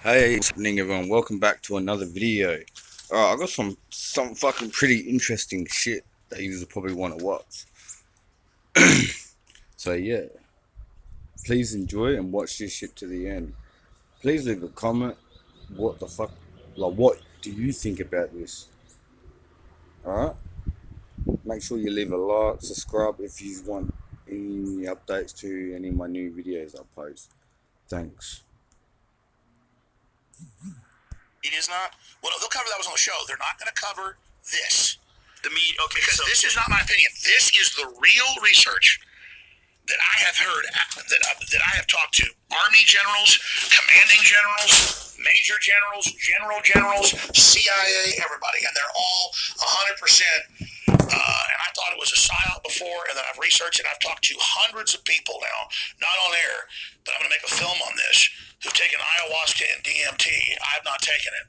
Hey, what's happening, everyone? Welcome back to another video. I got some fucking pretty interesting shit that you probably want to watch. So yeah, please enjoy and watch this shit to the end. Please leave a comment. What the fuck? Like, what do you think about this? Alright? Make sure you leave a like, subscribe if you want any updates to any of my new videos I post. Thanks. It is not. Well, they'll cover that was on the show. They're not going to cover this. The meat, okay. Because this is not my opinion. This is the real research that I have heard, that I have talked to Army generals, commanding generals, major generals, generals, CIA, everybody, and they're all 100%. And I thought it was a psyop before, and then I've researched it. I've talked to hundreds of people now, not on air, but I'm going to make a film on this, who've taken ayahuasca and DMT. I've not taken it,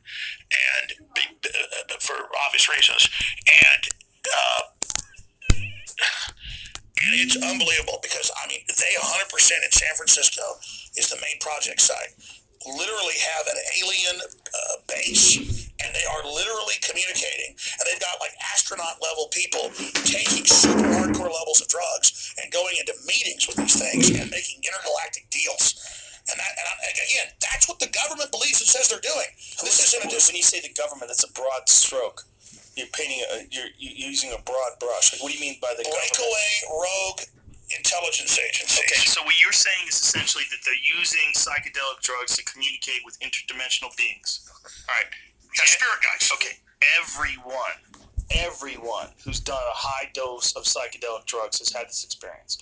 and for obvious reasons, and it's unbelievable because, I mean, they 100% in San Francisco is the main project site. Literally have an alien base, and they are literally communicating. And they've got like astronaut level people taking super hardcore levels of drugs and going into meetings with these things and making intergalactic deals. And again, that's what the government believes and says they're doing. This isn't when you say the government, that's a broad stroke. You're painting you're using a broad brush. Like, what do you mean by the government? Breakaway rogue intelligence agencies. Okay, so what you're saying is essentially that they're using psychedelic drugs to communicate with interdimensional beings. All right. Spirit guides. Okay. Everyone who's done a high dose of psychedelic drugs has had this experience.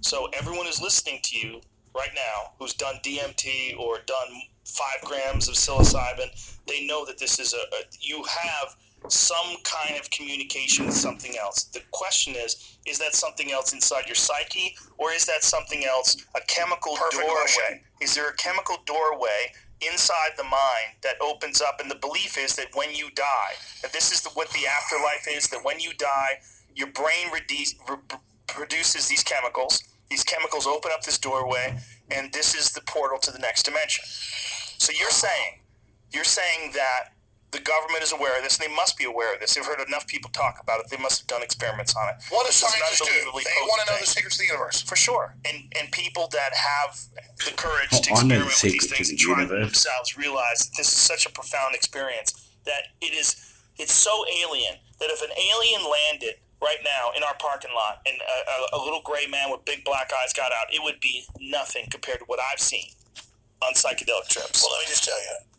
So everyone who's listening to you right now who's done DMT or done 5 grams of psilocybin, they know that this is you have some kind of communication with something else. The question is that something else inside your psyche, or is that something else a chemical doorway? Is there a chemical doorway inside the mind that opens up, and the belief is that when you die, that this is what the afterlife is, that when you die, your brain produces these chemicals. These chemicals open up this doorway, and this is the portal to the next dimension. So you're saying that the government is aware of this, and they must be aware of this. They've heard enough people talk about it. They must have done experiments on it. What do scientists do? They want to know the secrets of the universe. For sure. And people that have the courage to experiment with these things and try them themselves realize that this is such a profound experience, that it's so alien that if an alien landed right now in our parking lot and a little gray man with big black eyes got out, it would be nothing compared to what I've seen on psychedelic trips. Well, let me just tell you,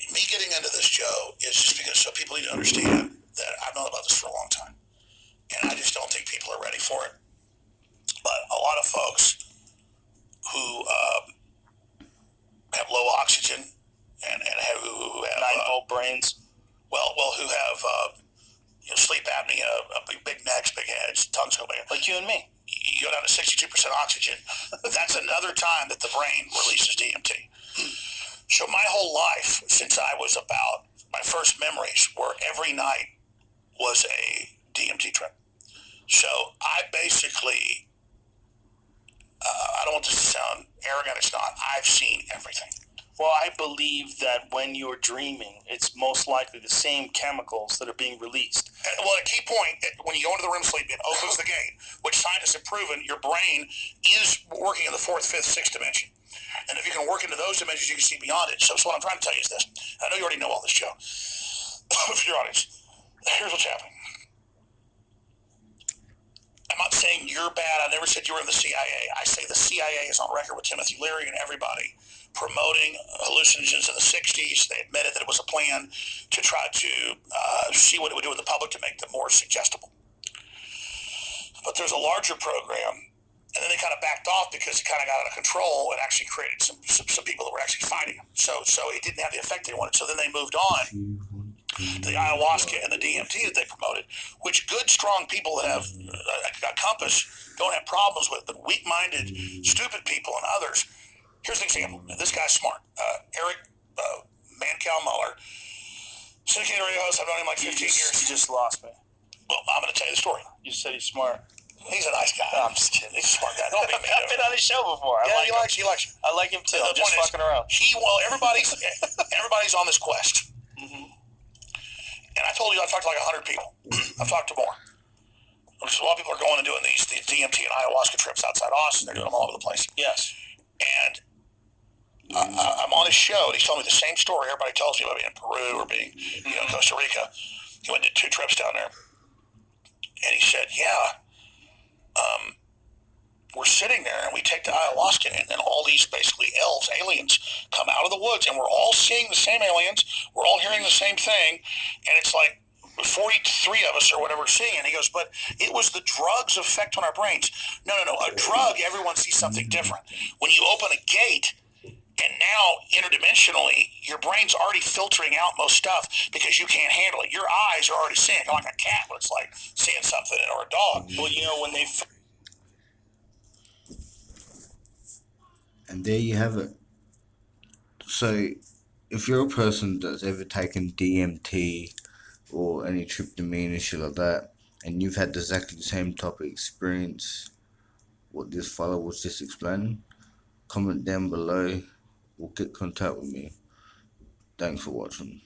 me getting into this, Joe, is just because so people need to understand that I've known about this for a long time, and I just don't think people are ready for it. But a lot of folks who have low oxygen and who have 9-volt brains, who have sleep apnea, big necks, big heads, tongues go big, like you and me. You go down to 62% oxygen. That's another time that the brain releases DMT. So my whole life, since I was about, my first memories were every night was a DMT trip. So I basically, I don't want this to sound arrogant, it's not. I've seen everything. Well, I believe that when you're dreaming, it's most likely the same chemicals that are being released. Well, a key point, when you go into the REM sleep, it opens the gate, which scientists have proven your brain is working in the 4th, 5th, 6th dimension. And if you can work into those dimensions, you can see beyond it. So what I'm trying to tell you is this. I know you already know all this, Joe. For your audience, here's what's happening. I'm not saying you're bad. I never said you were in the CIA. I say the CIA is on record with Timothy Leary and everybody promoting hallucinogens in the 60s. They admitted that it was a plan to try to see what it would do with the public to make them more suggestible. But there's a larger program, and then they kind of backed off because it kind of got out of control and actually created some people that were actually fighting them. So it didn't have the effect they wanted. So then they moved on to the ayahuasca and the DMT that they promoted, which good, strong people that have a compass don't have problems with, but weak-minded, stupid people and others. Here's an example. This guy's smart. Eric Mancal-Muller, syndicated radio host. I've known him like 15 years. You just lost me. Well, I'm going to tell you the story. You said he's smart. He's a nice guy. No, I'm just kidding. He's a smart guy. Don't be mean to I've been him. on his show before. Yeah, he likes you. I like him too. The I'm just point is, fucking around. everybody's on this quest. And I told you I talked to like 100 people. I've talked to more. Because a lot of people are going and doing these DMT and ayahuasca trips outside Austin. They're doing them all over the place. Yes. And I'm on his show, and he's telling me the same story everybody tells me about being in Peru or being in Costa Rica. He went and did 2 trips down there. And he said, yeah, we're sitting there, and we take the ayahuasca, and all these basically elves, aliens, come out of the woods, and we're all seeing the same aliens. We're all hearing the same thing. And it's like 43 of us or whatever seeing it. And he goes, but it was the drug's effect on our brains. No. A drug, everyone sees something different. When you open a gate, and now interdimensionally, your brain's already filtering out most stuff because you can't handle it. Your eyes are already seeing it, like a cat, but it's like seeing something, or a dog. Well, when they... And there you have it. So, if you're a person that's ever taken DMT or any tryptamine and shit like that, and you've had exactly the same type of experience, what this fellow was just explaining, comment down below or get contact with me. Thanks for watching.